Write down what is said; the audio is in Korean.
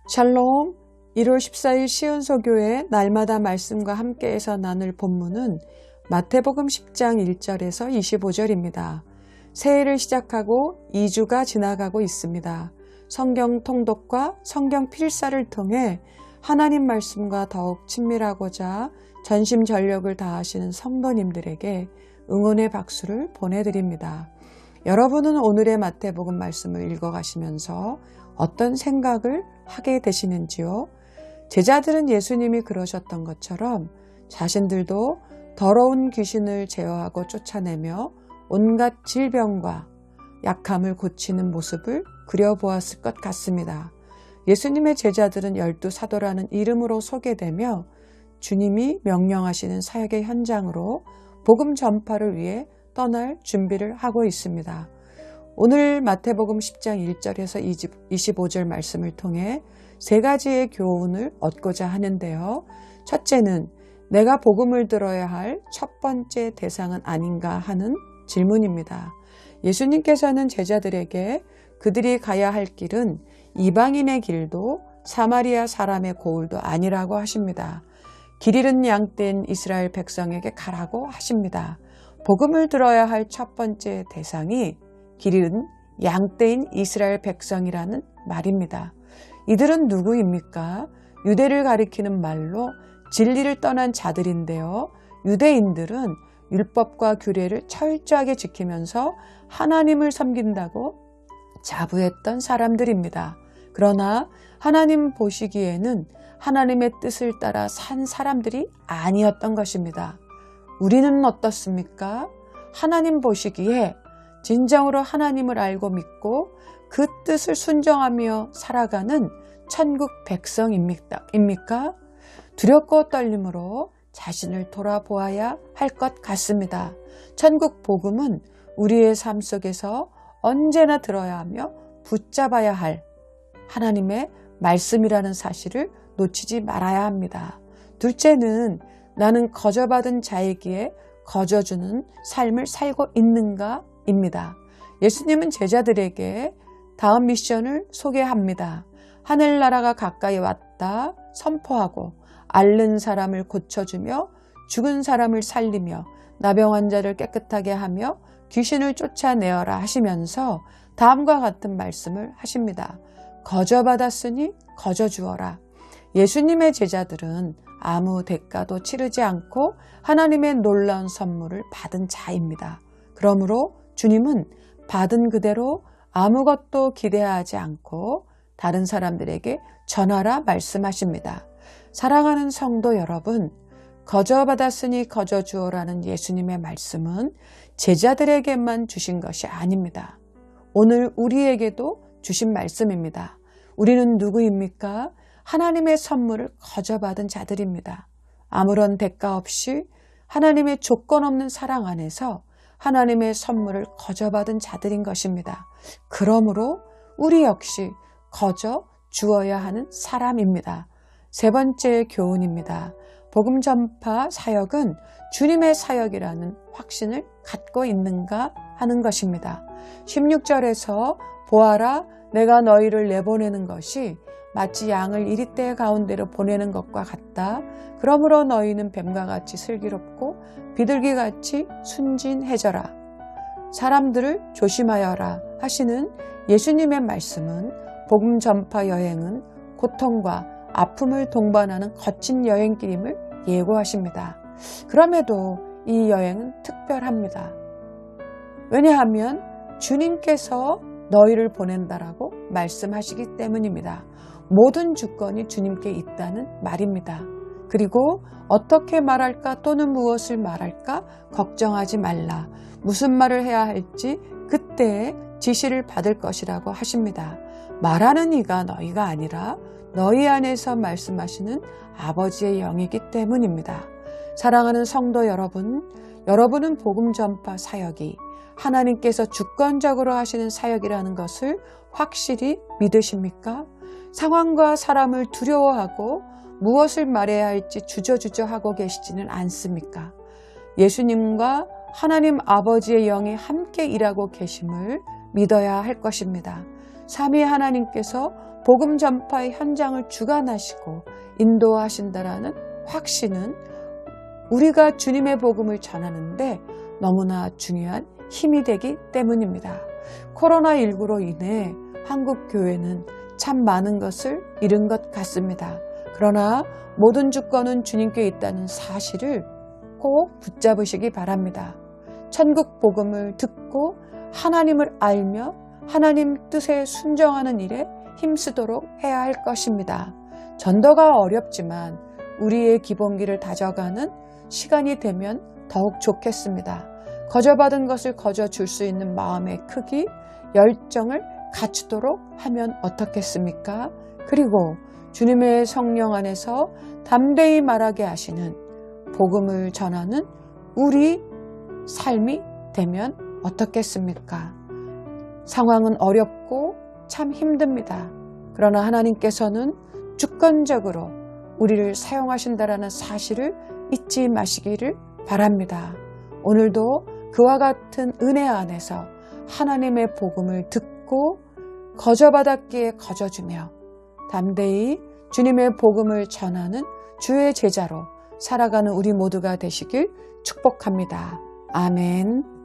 샬롬, 1월 14일 시은소교회 날마다 말씀과 함께해서 나눌 본문은 마태복음 10장 1절에서 25절입니다. 새해를 시작하고 2주가 지나가고 있습니다. 성경 통독과 성경 필사를 통해 하나님 말씀과 더욱 친밀하고자 전심전력을 다하시는 성도님들에게 응원의 박수를 보내드립니다. 여러분은 오늘의 마태복음 말씀을 읽어가시면서 어떤 생각을 하게 되시는지요? 제자들은 예수님이 그러셨던 것처럼 자신들도 더러운 귀신을 제어하고 쫓아내며 온갖 질병과 약함을 고치는 모습을 그려보았을 것 같습니다. 예수님의 제자들은 12사도라는 이름으로 소개되며 주님이 명령하시는 사역의 현장으로 복음 전파를 위해 떠날 준비를 하고 있습니다. 오늘 마태복음 10장 1절에서 25절 말씀을 통해 세 가지의 교훈을 얻고자 하는데요. 첫째는 내가 복음을 들어야 할 첫 번째 대상은 아닌가 하는 질문입니다. 예수님께서는 제자들에게 그들이 가야 할 길은 이방인의 길도 사마리아 사람의 고을도 아니라고 하십니다. 길 잃은 양떼인 이스라엘 백성에게 가라고 하십니다. 복음을 들어야 할 첫 번째 대상이 길 잃은 양떼인 이스라엘 백성이라는 말입니다. 이들은 누구입니까? 유대를 가리키는 말로 진리를 떠난 자들인데요. 유대인들은 율법과 규례를 철저하게 지키면서 하나님을 섬긴다고 자부했던 사람들입니다. 그러나 하나님 보시기에는 하나님의 뜻을 따라 산 사람들이 아니었던 것입니다. 우리는 어떻습니까? 하나님 보시기에 진정으로 하나님을 알고 믿고 그 뜻을 순종하며 살아가는 천국 백성입니까? 두렵고 떨림으로 자신을 돌아보아야 할 것 같습니다. 천국 복음은 우리의 삶 속에서 언제나 들어야 하며 붙잡아야 할 하나님의 말씀이라는 사실을 놓치지 말아야 합니다. 둘째는 나는 거저받은 자이기에 거저주는 삶을 살고 있는가? 입니다. 예수님은 제자들에게 다음 미션을 소개합니다. 하늘나라가 가까이 왔다 선포하고 앓는 사람을 고쳐주며 죽은 사람을 살리며 나병 환자를 깨끗하게 하며 귀신을 쫓아내어라 하시면서 다음과 같은 말씀을 하십니다. 거저받았으니 거저주어라. 예수님의 제자들은 아무 대가도 치르지 않고 하나님의 놀라운 선물을 받은 자입니다. 그러므로 주님은 받은 그대로 아무것도 기대하지 않고 다른 사람들에게 전하라 말씀하십니다. 사랑하는 성도 여러분, 거저받았으니 거저주어라는 예수님의 말씀은 제자들에게만 주신 것이 아닙니다. 오늘 우리에게도 주신 말씀입니다. 우리는 누구입니까? 하나님의 선물을 거저받은 자들입니다. 아무런 대가 없이 하나님의 조건 없는 사랑 안에서 하나님의 선물을 거저받은 자들인 것입니다. 그러므로 우리 역시 거저 주어야 하는 사람입니다. 세 번째 교훈입니다. 복음 전파 사역은 주님의 사역이라는 확신을 갖고 있는가 하는 것입니다. 16절에서 보아라 내가 너희를 내보내는 것이 마치 양을 이리떼 가운데로 보내는 것과 같다. 그러므로 너희는 뱀과 같이 슬기롭고 비둘기같이 순진해져라. 사람들을 조심하여라 하시는 예수님의 말씀은 복음 전파 여행은 고통과 아픔을 동반하는 거친 여행길임을 예고하십니다. 그럼에도 이 여행은 특별합니다. 왜냐하면 주님께서 너희를 보낸다라고 말씀하시기 때문입니다. 모든 주권이 주님께 있다는 말입니다. 그리고 어떻게 말할까 또는 무엇을 말할까 걱정하지 말라. 무슨 말을 해야 할지 그때에 지시를 받을 것이라고 하십니다. 말하는 이가 너희가 아니라 너희 안에서 말씀하시는 아버지의 영이기 때문입니다. 사랑하는 성도 여러분, 여러분은 복음 전파 사역이 하나님께서 주권적으로 하시는 사역이라는 것을 확실히 믿으십니까? 상황과 사람을 두려워하고 무엇을 말해야 할지 주저주저하고 계시지는 않습니까? 예수님과 하나님 아버지의 영이 함께 일하고 계심을 믿어야 할 것입니다. 삼위 하나님께서 복음 전파의 현장을 주관하시고 인도하신다라는 확신은 우리가 주님의 복음을 전하는데 너무나 중요한 힘이 되기 때문입니다. 코로나19로 인해 한국 교회는 참 많은 것을 잃은 것 같습니다. 그러나 모든 주권은 주님께 있다는 사실을 꼭 붙잡으시기 바랍니다. 천국 복음을 듣고 하나님을 알며 하나님 뜻에 순종하는 일에 힘쓰도록 해야 할 것입니다. 전도가 어렵지만 우리의 기본기를 다져가는 시간이 되면 더욱 좋겠습니다. 거저받은 것을 거저줄 수 있는 마음의 크기, 열정을 갖추도록 하면 어떻겠습니까? 그리고 주님의 성령 안에서 담대히 말하게 하시는 복음을 전하는 우리 삶이 되면 어떻겠습니까? 상황은 어렵고 참 힘듭니다. 그러나 하나님께서는 주권적으로 우리를 사용하신다라는 사실을 잊지 마시기를 바랍니다. 오늘도 그와 같은 은혜 안에서 하나님의 복음을 듣고 거저받았기에 거저주며 담대히 주님의 복음을 전하는 주의 제자로 살아가는 우리 모두가 되시길 축복합니다. 아멘.